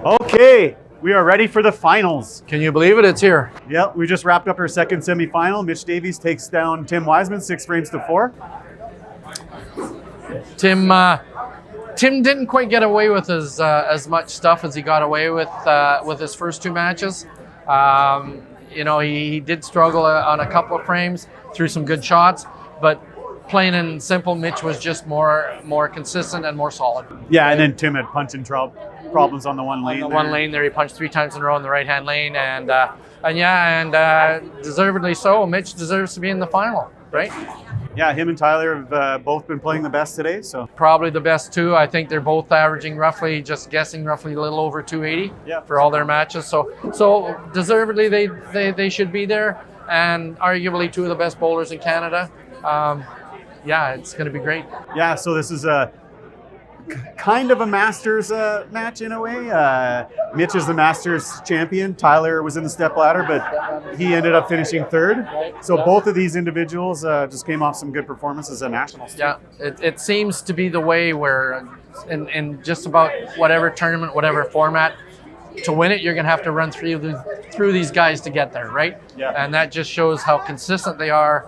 Okay, we are ready for the finals. Can you believe it? It's here. Yep, we just wrapped up our second semifinal. Mitch Davies takes down Tim Wiseman 6-4. Tim didn't quite get away with as much stuff as he got away with his first two matches. He did struggle on a couple of frames, threw some good shots, but plain and simple, Mitch was just more consistent and more solid. Yeah, and then Tim had punching problems on the one lane. On the one lane there, he punched 3 times in a row in the right-hand lane, and deservedly so. Mitch deserves to be in the final, right? Yeah, him and Tyler have both been playing the best today. So probably the best too. I think they're both averaging roughly a little over 280 for all their matches. So deservedly they should be there, and arguably 2 of the best bowlers in Canada. It's going to be great. Yeah, so this is a kind of a Masters match in a way. Mitch is the Masters champion. Tyler was in the step ladder, but he ended up finishing 3rd. So both of these individuals just came off some good performances at nationals. Yeah, it seems to be the way where in just about whatever tournament, whatever format, to win it, you're going to have to run through these guys to get there, right? Yeah. And that just shows how consistent they are,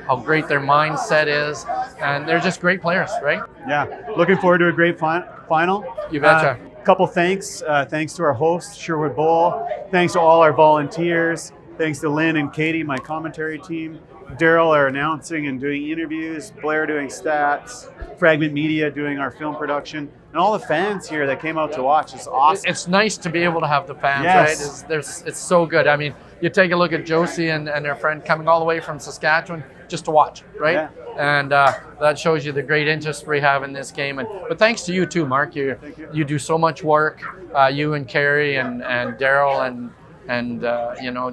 how great their mindset is, and they're just great players, right? Yeah, looking forward to a great final. You betcha. Couple thanks. Thanks to our host, Sherwood Bowl. Thanks to all our volunteers. Thanks to Lynn and Katie, my commentary team. Daryl, our announcing and doing interviews. Blair doing stats. Fragment Media doing our film production. And all the fans here that came out to watch. It's awesome. It's nice to be able to have the fans, yes. Right? It's so good. I mean, you take a look at Josie and their friend coming all the way from Saskatchewan just to watch, right? Yeah. And that shows you the great interest we have in this game. But thanks to you too, Mark. You do so much work. You and Carrie and Daryl and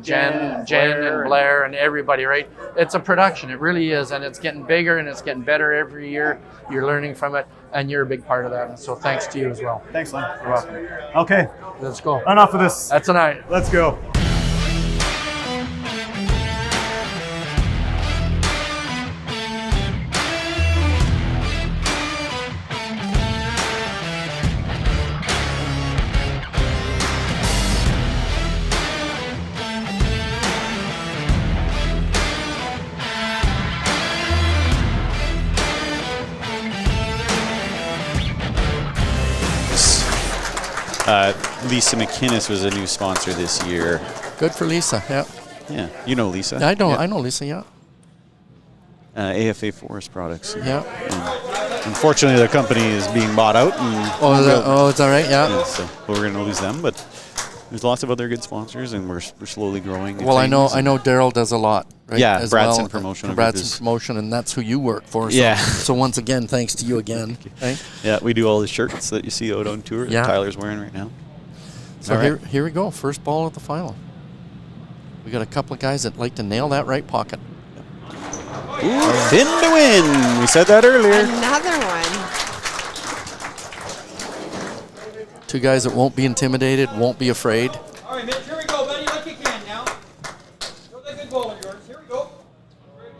Jen and Blair and everybody, right? It's a production. It really is, and it's getting bigger and it's getting better every year. You're learning from it, and you're a big part of that. And so thanks to you as well. Thanks, Lynn. You're welcome. Okay. Let's go. Enough of this. That's a night. Let's go. Lisa McInnes was a new sponsor this year. Good for Lisa, yeah. Yeah, you know Lisa. I know Lisa, yeah. AFA Forest Products. Yeah. And unfortunately, their company is being bought out. It's all right, yeah. So we're going to lose them, but there's lots of other good sponsors, and we're slowly growing. Well, I know Daryl does a lot, right? Yeah, Bradson Promotion. Bradson Promotion, and that's who you work for. So, yeah. So once again, thanks to you again. Right? Yeah, we do all the shirts that you see out on tour that Tyler's wearing right now. So here we go, first ball of the final. We got a couple of guys that like to nail that right pocket. Ooh, thin to win. We said that earlier. Another one. 2 guys that won't be intimidated, won't be afraid. All right, Mitch, here we go, buddy. Like you can now. Throw that good ball of yours. Here we go.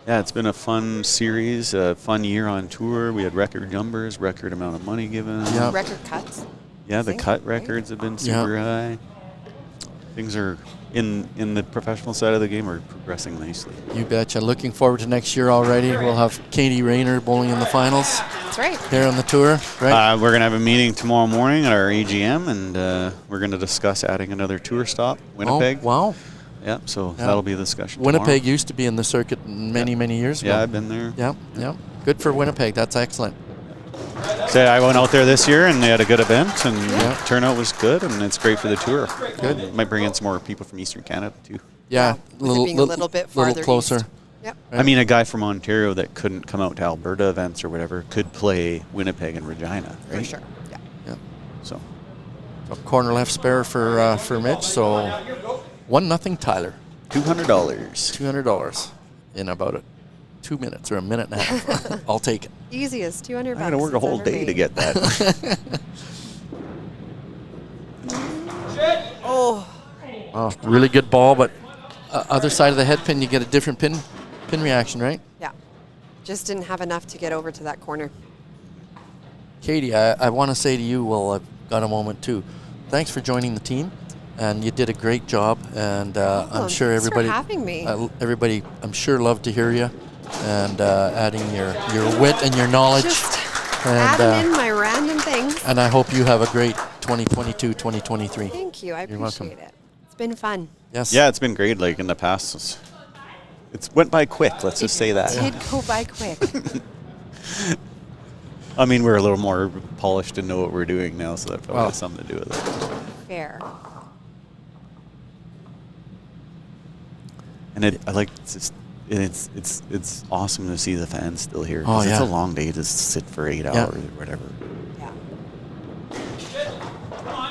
Yeah, it's been a fun series, a fun year on tour. We had record numbers, record amount of money given. Yeah. Record cuts. Yeah, the cut records have been super high. Things are in the professional side of the game are progressing nicely. You betcha. Looking forward to next year already. We'll have Katie Rayner bowling in the finals. That's right. Here on the tour, right? We're going to have a meeting tomorrow morning at our AGM, and we're going to discuss adding another tour stop, Winnipeg. Oh, wow. Yeah, so that'll be a discussion Winnipeg tomorrow. used to be in the circuit many years ago. Yeah, I've been there. Yeah. Good for Winnipeg. That's excellent. So I went out there this year, and they had a good event, and turnout was good, and it's great for the tour. Good. Might bring in some more people from Eastern Canada, too. Yeah, a little bit farther closer. East. Yep. I mean, a guy from Ontario that couldn't come out to Alberta events or whatever could play Winnipeg and Regina, right? For sure, yeah. So corner left spare for Mitch, so 1-0 Tyler. $200. $200 in about 2 minutes or a minute and a half. I'll take it. Easy as $200. I'm going to work a whole day to get that. Oh, really good ball, but other side of the head pin, you get a different pin reaction, right? yeah. Just didn't have enough to get over to that corner. Katie, I want to say to you, well, I've got a moment too. thanks for joining the team. And you did a great job. And I'm sure Thanks everybody, for having me. everybody, I'm sure loved to hear you and adding your wit and your knowledge. Just and, adding in my random things. And I hope you have a great 2022, 2023. Thank you. I You're appreciate welcome. it. It's been fun. Yes. Yeah, it's been great. Like in the past, it's went by quick. Let's just say that. It did go by quick. I mean, we're a little more polished and know what we're doing now, so that probably has something to do with it. Fair. And I like it's awesome to see the fans still here. Oh, 'cause it's yeah. a long day to sit for 8 Yeah. hours or whatever. Yeah.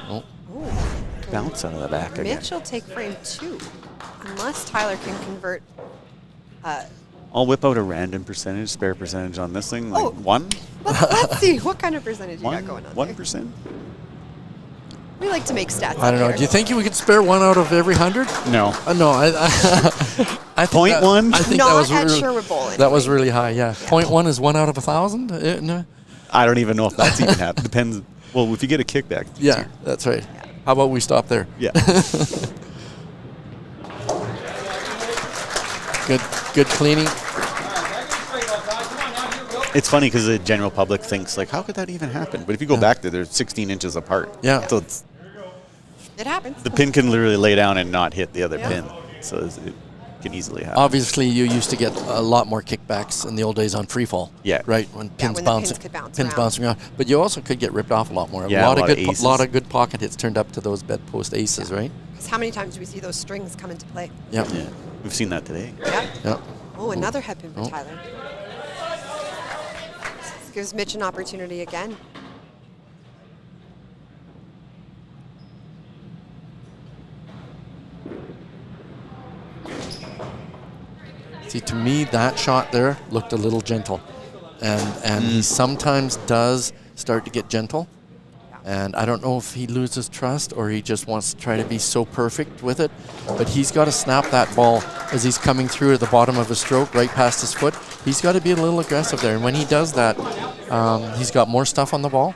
Oh. Ooh. Bounce out of the back again. Mitch will take frame 2, unless Tyler can convert. I'll whip out a random percentage, spare percentage on this thing. Like Oh. 1? Let's see what kind of percentage you got going on. 1%? We like to make stats. I don't know. Do you think we could spare 1 out of every 100? No. No, I think Point that, 1? I think Not that was at really, Sherwood Bowl. that was anyway. really high. Yeah. Point 1 is 1 out of 1,000. No. I don't even know if that's even happened. Depends. Well, if you get a kickback. it's Yeah, here. that's right. How about we stop there? Yeah. Good cleaning. It's funny because the general public thinks, like, how could that even happen? But if you go back there, they're 16 inches apart. Yeah. So It happens. the pin can literally lay down and not hit the other Yeah. pin. So it can easily happen. Obviously, you used to get a lot more kickbacks in the old days on free fall. Yeah. Right, when pins when the bouncing, pins could bounce pins around. bouncing around. But you also could get ripped off a lot more. Yeah, a lot of good, aces. lot of good pocket hits turned up to those bedpost aces, right? Because how many times do we see those strings come into play? Yep. Yeah. We've seen that today. Yeah. Yep. Oh, another head pin for Oh. Tyler. This gives Mitch an opportunity again. See, to me, that shot there looked a little gentle, and he sometimes does start to get gentle. And I don't know if he loses trust or he just wants to try to be so perfect with it. But he's got to snap that ball as he's coming through at the bottom of his stroke, right past his foot. He's got to be a little aggressive there. And when he does that, he's got more stuff on the ball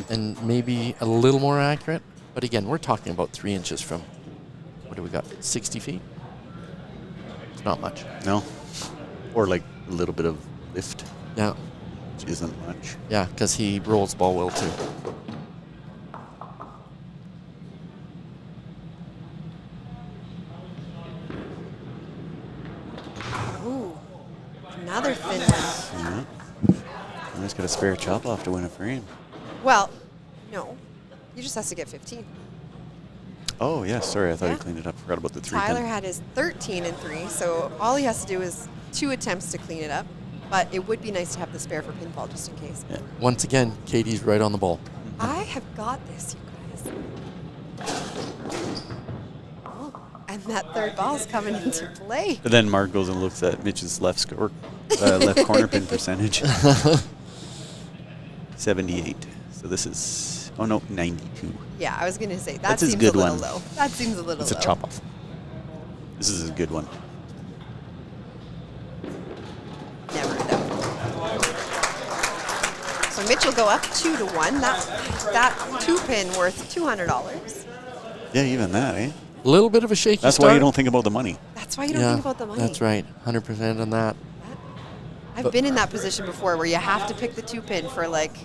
and maybe a little more accurate. But again, we're talking about 3 inches from, what do we got, 60 feet? It's not much. No? Or like a little bit of lift, Yeah. which isn't much. Yeah, because he rolls the ball well too. Ooh, another thin one. I just got a spare chop off to win a frame. Well, no. He just has to get 15. Oh, yeah, sorry. I thought Yeah. you cleaned it up. Forgot about the 3 Tyler pin. had his 13 and 3, so all he has to do is 2 attempts to clean it up. But it would be nice to have the spare for pinfall just in case. Yeah. Once again, Katie's right on the ball. I have got this, you guys. Oh, and that third ball's coming into play. But then Mark goes and looks at Mitch's left score, left corner pin percentage. 78. So this is, oh no, 92. Yeah, I was going to say, that That's his seems good a little one. low. That seems a little It's a low. chop off. This is a good one. Never in doubt. So Mitch will go up 2-1. That 2 pin worth $200. Yeah, even that, eh? A little bit of a shaky That's start. why you don't think about the money. That's why you don't Yeah, think about the money. that's right. 100% on that. I've been in that position before where you have to pick the 2 pin for like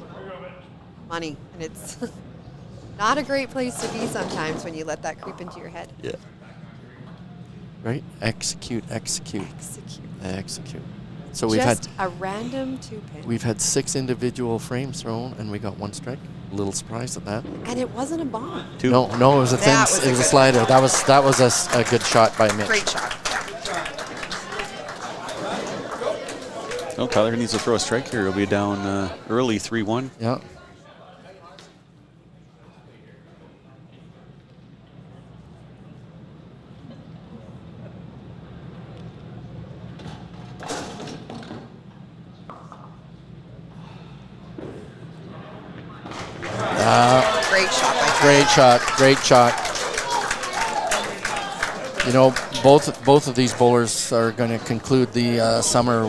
money, and it's not a great place to be sometimes when you let that creep into your head. Yeah. Right? Execute. Execute. So we've Just a random 2 pin. we've had 6 individual frames thrown, and we got 1 strike. A little surprised at that. And it wasn't a bomb. 2. No, it was a thin. That was It a was a good slider. That was a good shot by Mitch. Great shot. Oh, Tyler needs to throw a strike here. He'll be down early 3-1. Yeah. Great shot by Tyler. Great shot. You know, both of these bowlers are going to conclude the summer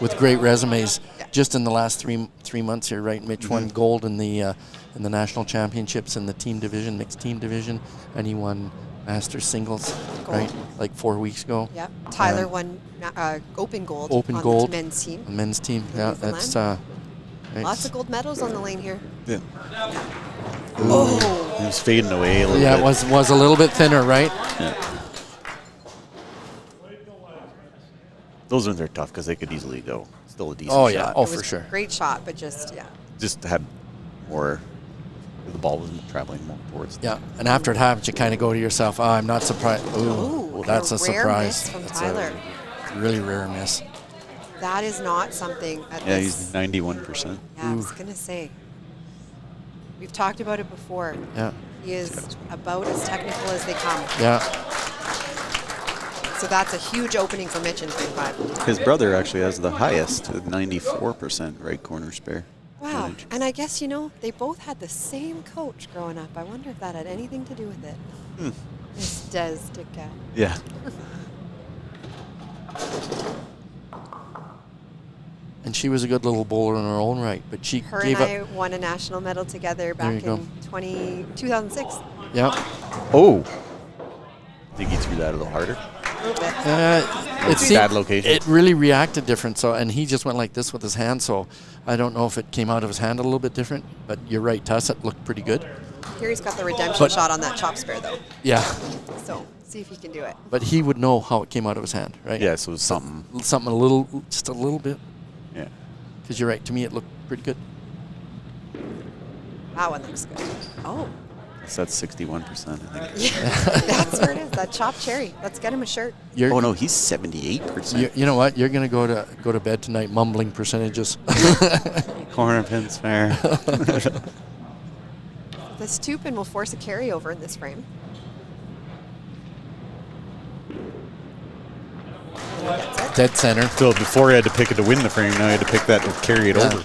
with great resumes. Yeah. just in the last three months here, right? Mitch won gold in the national championships in the team division, mixed team division, and he won Masters singles, right? Like 4 weeks ago. Yep. Tyler won open gold Open on gold. the men's team. Men's team, yeah. That's Lots of gold medals on the lane here. Yeah. Oh. It was fading away a little bit. Yeah, it was a little bit thinner, right? Yeah. Those ones are tough because they could easily go. Still a decent Oh, yeah. shot. Oh, It was for sure. Great shot, but just, Just had more, the ball was traveling more towards. Yeah, and after it happens, you kind of go to yourself, I'm not surprised. Ooh, That's a rare surprise. miss from That's Tyler. a really rare miss. That is not something at Yeah, this. he's 91%. Yeah, I was going to say. We've talked about it before. Yeah, He is about as technical as they come. yeah. So that's a huge opening for Mitch in 3-5. His brother actually has the highest, with 94% right corner spare. Wow. percentage. And I guess, they both had the same coach growing up. I wonder if that had anything to do with it. It's Des Tytgat. Yeah. And she was a good little bowler in her own right, but she Her gave and up. I won a national medal together back you in 2006. Yeah. Oh. Think he threw that a little harder? A little bit. It seemed- Bad location. It really reacted different. So, and he just went like this with his hand. So, I don't know if it came out of his hand a little bit different. But you're right, Tuss. It looked pretty good. Here he's got the redemption shot on that chop spare, though. Yeah. So see if he can do it. But he would know how it came out of his hand, right? Yeah, so it was something. Something just a little bit. Yeah. Because you're right. To me, it looked pretty good. That one looks good. Oh, So that's 61%, I think. yeah, that's where it is. That chopped cherry. Let's get him a shirt. You're, Oh, no, he's 78%. You know what? You're gonna go to bed tonight mumbling percentages. Corner pins fair. This 2-pin will force a carryover in this frame. That's it. Dead center. So before he had to pick it to win the frame, now he had to pick that to carry it Yeah. over.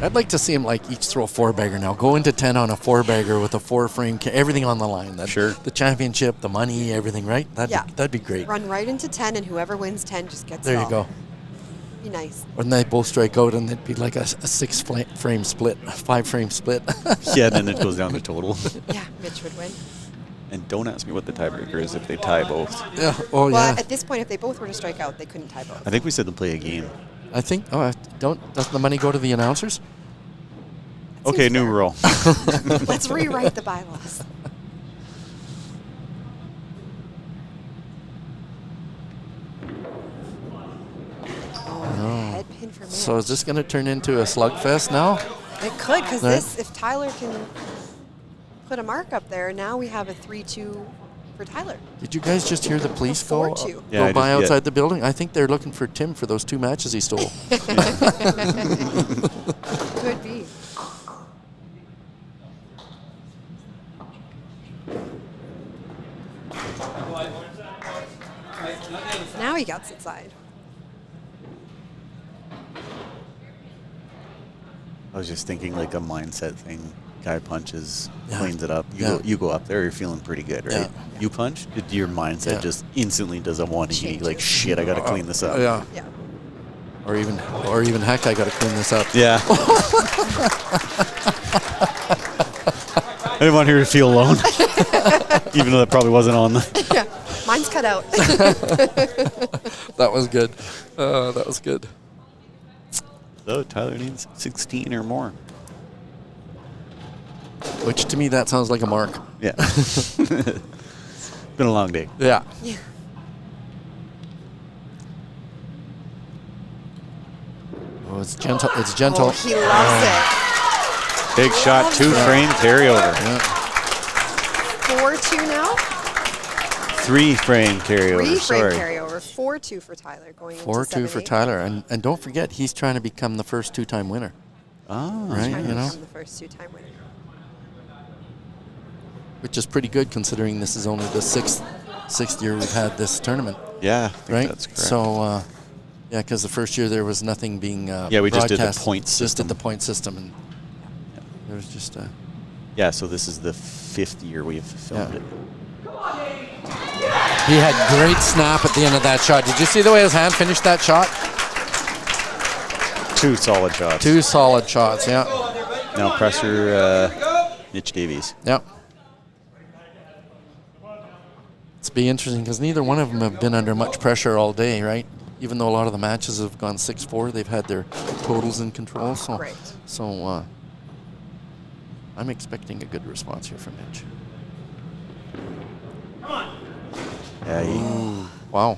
I'd like to see him like each throw a 4-bagger now. Go into 10 on a 4-bagger with a 4-frame, everything on the line. Sure. The championship, the money, everything, right? That'd be great. Run right into 10, and whoever wins 10 just gets There it you all. go. Be nice. Or then they both strike out and it'd be like a 6-frame split, a 5-frame split. Yeah, then it goes down to total. Yeah, Mitch would win. And don't ask me what the tiebreaker is if they tie both. Yeah. Oh, Well, yeah. at this point, if they both were to strike out, they couldn't tie both. I think we said to play a game. I think. Doesn't the money go to the announcers? That Okay, seems new fair. rule. Let's rewrite the bylaws. Oh, head pin for Mitch. So is this going to turn into a slugfest now? It could, because Right. if Tyler can put a mark up there, now we have a 3-2 for Tyler. Did you guys just hear the police go 4-2. Yeah, I by just- yeah. outside the building? I think they're looking for Tim for those 2 matches he stole. Could be. Now he gets inside. I was just thinking like a mindset thing. Guy punches, Yeah. cleans it up. Yeah. You go up there, you're feeling pretty good, right? Yeah. You punch, your mindset Yeah. just instantly does a 180. Changes. Like, shit, I got to clean this up. Yeah. Yeah. Or even heck, I got to clean this up. Yeah. I didn't want her to feel alone. Even though that probably wasn't on the... Yeah. Mine's cut out. That was good. That was good. So Tyler needs 16 or more. Which to me, that sounds like a mark. Yeah. Been a long day. Yeah. Yeah. Oh, it's gentle. It's gentle. Oh, he loves Big shot, 2-frame carryover. Yeah. it. 4-2 now. 3-frame carryover. 3-frame Sorry. carryover. 4-2 for Tyler going into 4-2 for 7-8. Tyler, and don't forget, he's trying to become the first 2-time winner. Oh, Right. Trying to You know? become the first 2-time winner. Which is pretty good considering this is only the sixth year we've had this tournament, yeah, I think right? that's correct. So, yeah, because the first year there was nothing being Yeah, we just did the broadcast, point Just did system. the point system, and there was just Yeah, so this is the 5th year we've filmed Yeah. it. he had great snap at the end of that shot. Did you see the way his hand finished that shot? 2 solid shots. 2 solid shots. Yeah. Now pressure Mitch Davies. Yep. It's be interesting because neither one of them have been under much pressure all day, right? Even though a lot of the matches have gone 6-4, they've had their totals in control. So, Great. so I'm expecting a good response here from Mitch. Yeah, he, Wow.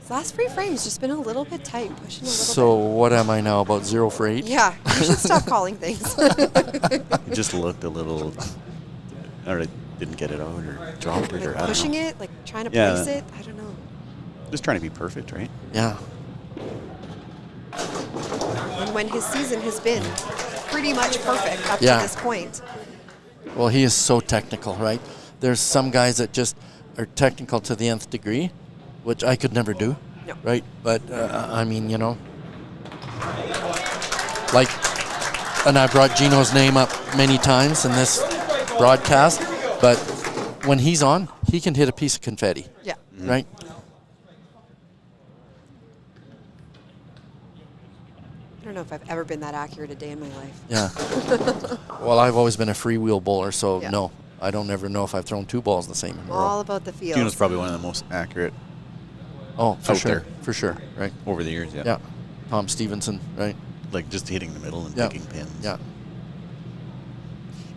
His last free frame's just been a little bit tight, pushing a little So what am I now, about 0 for 8? bit. Yeah, you should stop calling things. he just looked a little, or didn't get it out, or dropped it, or I Like don't pushing know. it, like trying to Yeah. place it. I don't know. Just trying to be perfect, right? Yeah. And when his season has been pretty much perfect up Yeah. to this point. Well, he is so technical, right? There's some guys that just are technical to the nth degree, which I could never do, No. right? But I mean, you know, like, and I brought Gino's name up many times in this broadcast, but when he's on, he can hit a piece of confetti, Yeah. right? I don't know if I've ever been that accurate a day in my life. Yeah. Well, I've always been a freewheel bowler, so Yeah. no, I don't ever know if I've thrown 2 balls the same in a row. All about the field. Gino's probably one of the most accurate Oh, for out sure, there. for sure, right? over the years, yeah. Yeah. Tom Stevenson, right? Like just hitting the middle and Yeah. picking pins. Yeah.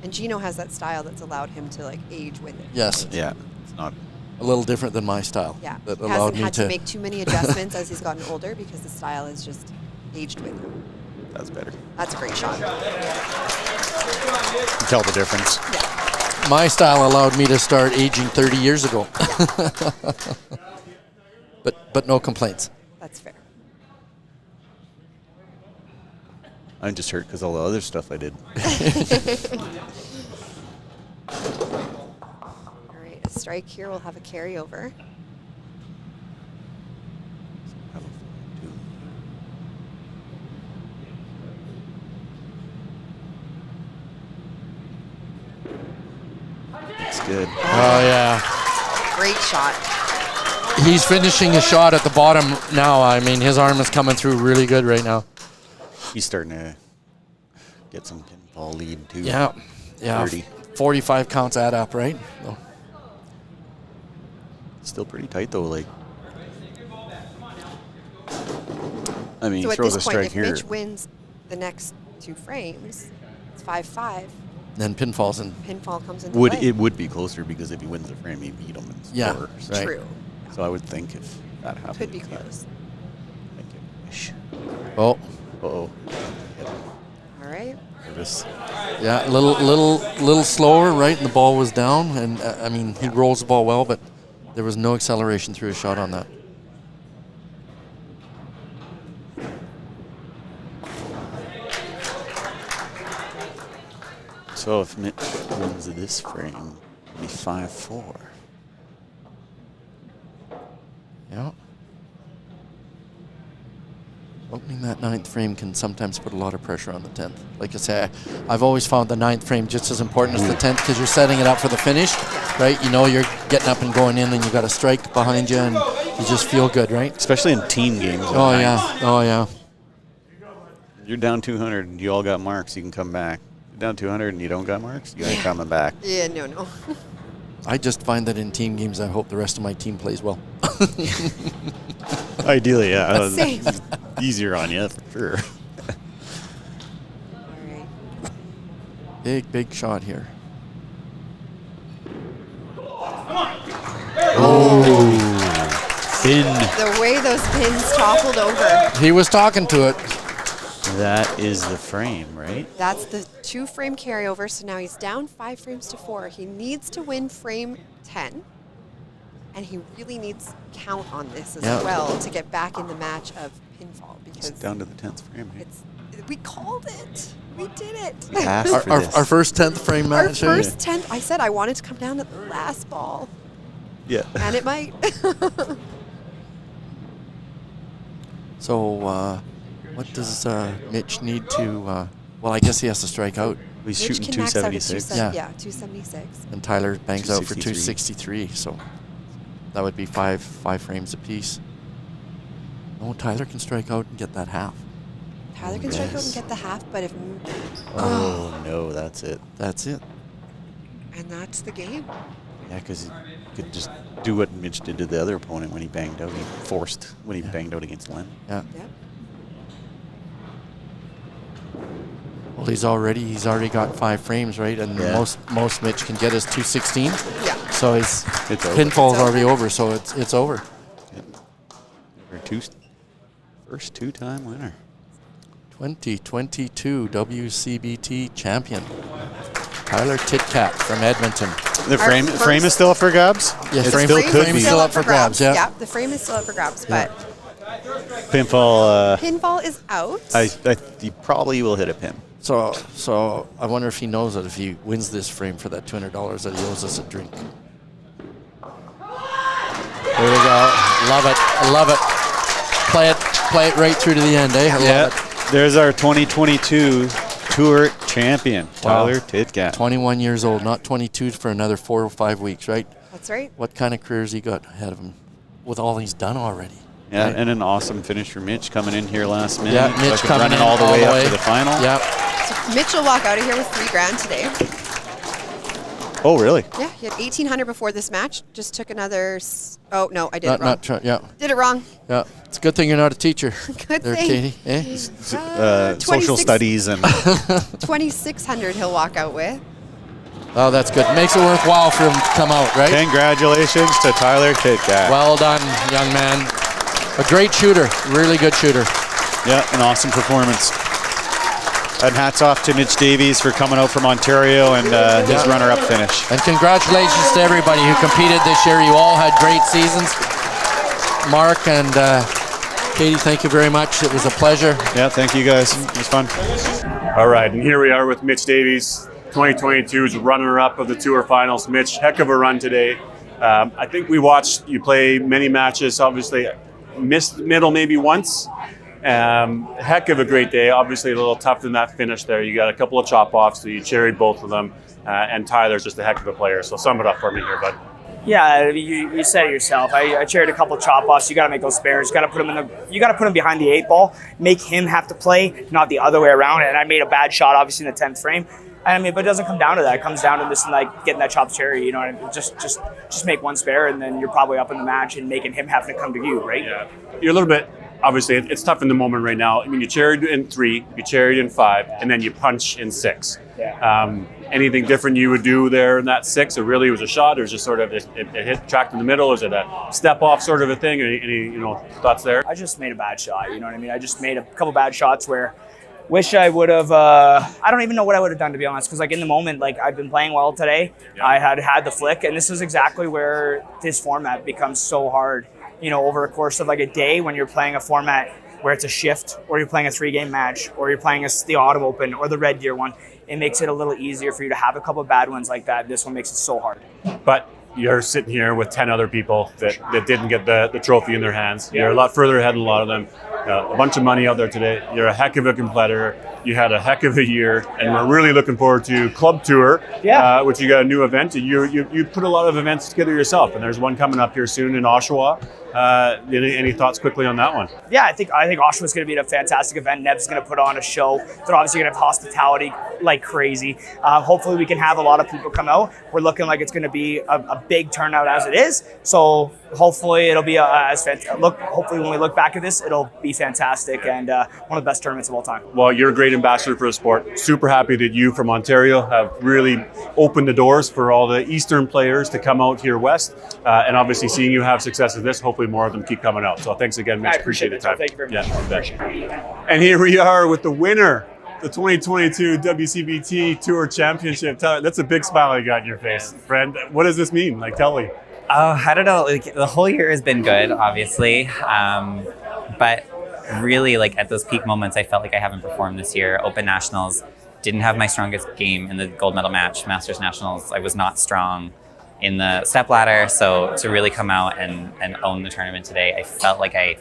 And Gino has that style that's allowed him to like age with it. Yes. Yeah, it's not. A little different than my style. Yeah. That He allowed hasn't me had to. to make too many adjustments as he's gotten older because the style is just aged with him. That's better. That's a great shot. You can tell the difference. Yeah. My style allowed me to start aging 30 years ago. but no complaints. That's fair. I'm just hurt because all the other stuff I did. All right, a strike here. We'll have a carryover. It's good. Oh, yeah. Great shot. He's finishing a shot at the bottom now. I mean, his arm is coming through really good right now. He's starting to get some pinball lead too. Yeah. Yeah. 30. 45 counts add up, right? So, Still pretty tight though. Like, I mean, So he at throws this a point, strike if here. Mitch wins the next 2 frames, it's 5-5. then pinfalls in. Pinfall comes into Would play. it would be closer because if he wins the frame, he beat him in Yeah, score. right. True. So I would think if that happened, Could be yeah, close. I think it- Oh, Uh-oh. All right. Nervous. yeah. A little slower, right? And the ball was down. And I mean, he rolls the ball well, but there was no acceleration through his shot on that. So if Mitch wins this frame, it'll be 5-4. Yeah. Opening that 9th frame can sometimes put a lot of pressure on the 10th. Like I say, I've always found the 9th frame just as important as the 10th because you're setting it up for the finish, right? You know you're getting up and going in and you got a strike behind you and you just feel good, right? Especially in team games. Oh, yeah. Oh, yeah. You're down 200 and you all got marks, you can come back. You're down 200 and you don't got marks, you ain't coming back. Yeah, no. I just find that in team games, I hope the rest of my team plays well. Ideally, yeah. Same. Easier on you, for sure. Big shot here. Thin. The way those pins toppled over. He was talking to it. That is the frame, right? That's the 2-frame carryover. So now he's down 5 frames to 4. He needs to win frame 10. And he really needs count on this as well to get back in the match of pinfall. Because It's down to the 10th frame. Right? we called it. We did it. We asked for this. Our first 10th frame Our match. first 10th. I said I wanted to come down at the last ball. Yeah. And it might. So what does Mitch need to, well, I guess he has to strike out. He's Mitch shooting can max out at 276. Yeah. 276. And Tyler bangs out for 263. 263, so that would be five frames apiece. Oh, Tyler can strike out and get that half. Tyler can strike out and get the half, but if Oh, no, that's it. That's it. and that's the game. Yeah, because he could just do what Mitch did to the other opponent when he banged out. He forced when he banged out against Len. Yeah. Yep. Well, he's already got 5 frames, right? And Yeah. most Mitch can get is 216. Yeah. So his It's over. pinfall's It's already over. over, so it's over. First two-time winner. 2022 WCBT champion. Tyler Tytgat from Edmonton. The Our frame first- is still up for grabs? Yeah, it frame- still frame could is be. still up for grabs, yeah. Yeah, the frame is still up for grabs, but Pinfall, pinfall is out. he probably will hit a pin. So I wonder if he knows that if he wins this frame for that $200 that he owes us a drink. There we go. Love it. I love it. Play it right through to the end, eh? I love it. There's our 2022 Tour champion, Tyler Tytgat. 21 years old, not 22 for another 4 or 5 weeks, right? That's right. What kind of career's he got ahead of him with all he's done already? Yeah, Right. and an awesome finish for Mitch coming in here last minute. Yeah, Mitch Fucking coming running in all the way up to the final. Yeah. So Mitch will walk out of here with $3,000 today. Oh, really? Yeah, he had 1,800 before this match. Just took another. Oh no, I did it wrong. Yeah. Did it wrong. Yeah. It's a good thing you're not a teacher. Good there, thing. Katie. Eh? Social 26 studies and 2,600 he'll walk out with. Oh, that's good. Makes it worthwhile for him to come out, right? congratulations to Tyler Tytgat. Well done, young man. A great shooter. Really good shooter. Yeah, an awesome performance. And hats off to Mitch Davies for coming out from Ontario and his runner-up finish. And congratulations to everybody who competed this year. You all had great seasons. Mark and Katie, thank you very much. It was a pleasure. Yeah, thank you guys. It was fun. All right, and here we are with Mitch Davies, 2022's runner-up of the Tour Finals. Mitch, heck of a run today. I think we watched you play many matches, obviously missed the middle maybe once. Heck of a great day. Obviously a little tough in that finish there. You got a couple of chop-offs, so you cherried both of them. And Tyler's just a heck of a player, so sum it up for me here, bud. Yeah, you said it yourself. I chaired a couple chop offs. You got to make those spares. You got to put him behind the 8 ball. Make him have to play, not the other way around. And I made a bad shot, obviously in the 10th frame. I mean, but it doesn't come down to that. It comes down to just like getting that chopped cherry. You know what I mean? Just make one spare, and then you're probably up in the match and making him have to come to you, right? Yeah, you're a little bit. Obviously, it's tough in the moment right now. I mean, you cherried in 3, you cherried in 5, and then you punch in 6. Yeah. Anything different you would do there in that 6? Or really it was a shot, or just sort of it hit tracked in the middle? Is it a step off sort of a thing? Any thoughts there? I just made a bad shot. You know what I mean? I just made a couple bad shots where wish I would have. I don't even know what I would have done, to be honest, because like in the moment, like I've been playing well today. Yeah. I had the flick, and this is exactly where this format becomes so hard. You know, over a course of like a day when you're playing a format where it's a shift, or you're playing a 3-game match, or you're playing the Autumn Open or the Red Deer one, it makes it a little easier for you to have a couple of bad ones like that. This one makes it so hard. But you're sitting here with 10 other people that didn't get the trophy in their hands. You're a lot further ahead than a lot of them. A bunch of money out there today. You're a heck of a competitor. You had a heck of a year, and we're really looking forward to Club Tour, which you got a new event. You put a lot of events together yourself, and there's one coming up here soon in Oshawa. Any thoughts quickly on that one? Yeah, I think Oshawa's going to be a fantastic event. Nev's going to put on a show. They're obviously going to have hospitality like crazy. Hopefully we can have a lot of people come out. We're looking like it's going to be a big turnout as it is. So hopefully it'll be hopefully when we look back at this, it'll be fantastic and one of the best tournaments of all time. Well, you're a great ambassador for the sport. Super happy that you from Ontario have really opened the doors for all the Eastern players to come out here west. And obviously seeing you have success with this, hopefully more of them keep coming out. So thanks again, Mitch. I appreciate the time. Thank you very much. Yeah, and here we are with the winner, the 2022 WCBT Tour Championship. That's a big smile you got in your face, friend. What does this mean? Like, tell me. I don't know. Like, the whole year has been good, obviously, but really, like at those peak moments, I felt like I haven't performed this year. Open Nationals didn't have my strongest game in the gold medal match. Masters Nationals, I was not strong in the step ladder. So to really come out and own the tournament today, I felt like I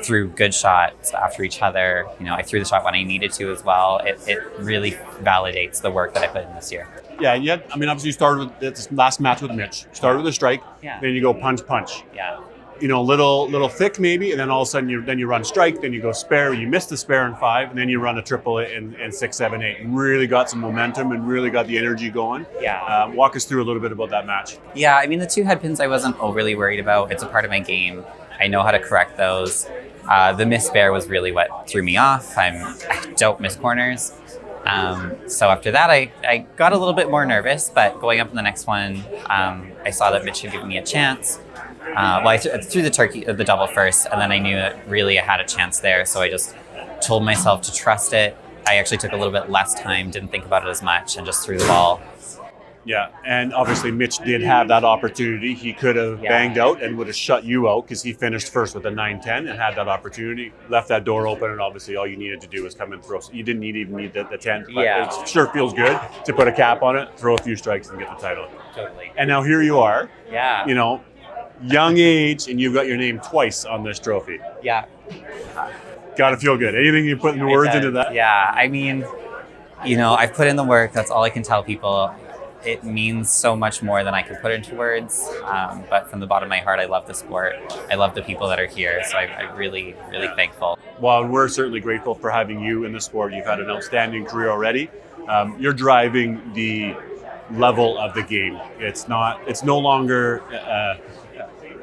threw good shots after each other. You know, I threw the shot when I needed to as well. It really validates the work that I put in this year. Yeah, I mean, obviously you started with this last match with Mitch. Started with a strike, then you go punch. Yeah. You know, little thick maybe, and then all of a sudden you run strike, then you go spare, you miss the spare in 5, and then you run a triple in 6, 7, 8. And really got some momentum and really got the energy going. Yeah. Walk us through a little bit about that match. Yeah, I mean, the 2 head pins I wasn't overly worried about. It's a part of my game. I know how to correct those. The miss spare was really what threw me off. I don't miss corners. So after that, I got a little bit more nervous, but going up in the next one, I saw that Mitch had given me a chance. I threw the double first, and then I knew that really I had a chance there. So I just told myself to trust it. I actually took a little bit less time, didn't think about it as much, and just threw the ball. Yeah, and obviously Mitch did have that opportunity. He could have banged out and would have shut you out because he finished first with a 9-10 and had that opportunity. Left that door open, and obviously all you needed to do was come and throw. You didn't even need the 10th, but it sure feels good to put a cap on it, throw a few strikes, and get the title. Totally. And now here you are. Yeah. You know, young age, and you've got your name twice on this trophy. Yeah. Got to feel good. Anything you put in the words into that? Yeah, I mean, you know, I've put in the work. That's all I can tell people. It means so much more than I can put into words. But from the bottom of my heart, I love the sport. I love the people that are here. So I'm really, really thankful. Well, we're certainly grateful for having you in the sport. You've had an outstanding career already. You're driving the level of the game. It's no longer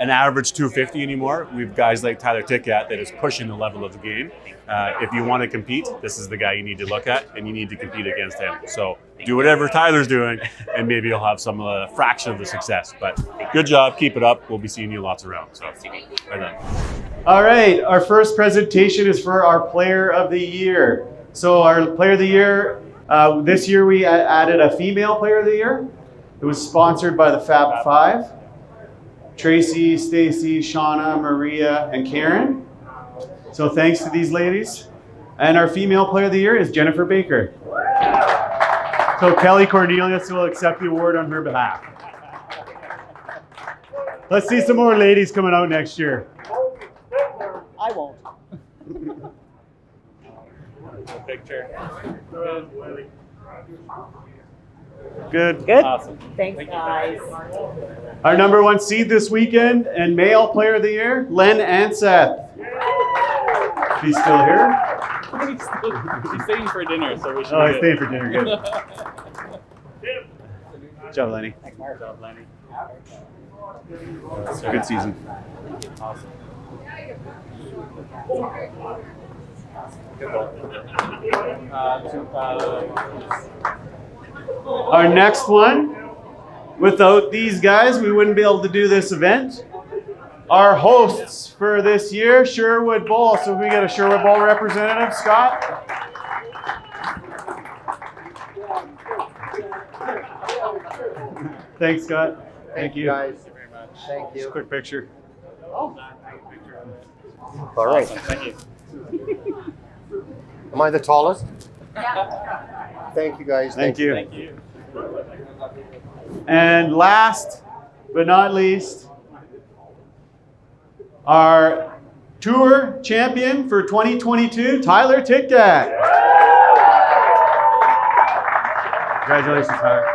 an average 250 anymore. We've guys like Tytgat that is pushing the level of the game. If you want to compete, this is the guy you need to look at, and you need to compete against him. So do whatever Tyler's doing, and maybe you'll have some fraction of the success. But good job, keep it up. We'll be seeing you lots around. So, right on. All right, our first presentation is for our Player of the Year. So our Player of the Year, this year we added a female Player of the Year. It was sponsored by the Fab Five. Tracy, Stacy, Shauna, Maria, and Karen. So thanks to these ladies. And our female Player of the Year is Jennifer Baker. So Kelly Cornelius will accept the award on her behalf. Let's see some more ladies coming out next year. I won't. Picture. Good. Good. Awesome. Thanks, guys. Our number 1 seed this weekend and male Player of the Year, Len Anseth. He's still here? He's staying for dinner, so we should. Oh, he's staying for dinner. Good. Good job, Lenny. Good job, Lenny. Good season. Awesome. Our next one, without these guys, we wouldn't be able to do this event. Our hosts for this year, Sherwood Bowl. So we got a Sherwood Bowl representative, Scott. Thanks, Scott. Thank you. Guys. Thank you very much. Thank Just a you. quick picture. All right. Awesome. Thank you. Am I the tallest? Yeah. Thank you, guys. Thank you. Thank you. And last but not least, our tour champion for 2022, Tyler Tytgat. Congratulations, Tyler.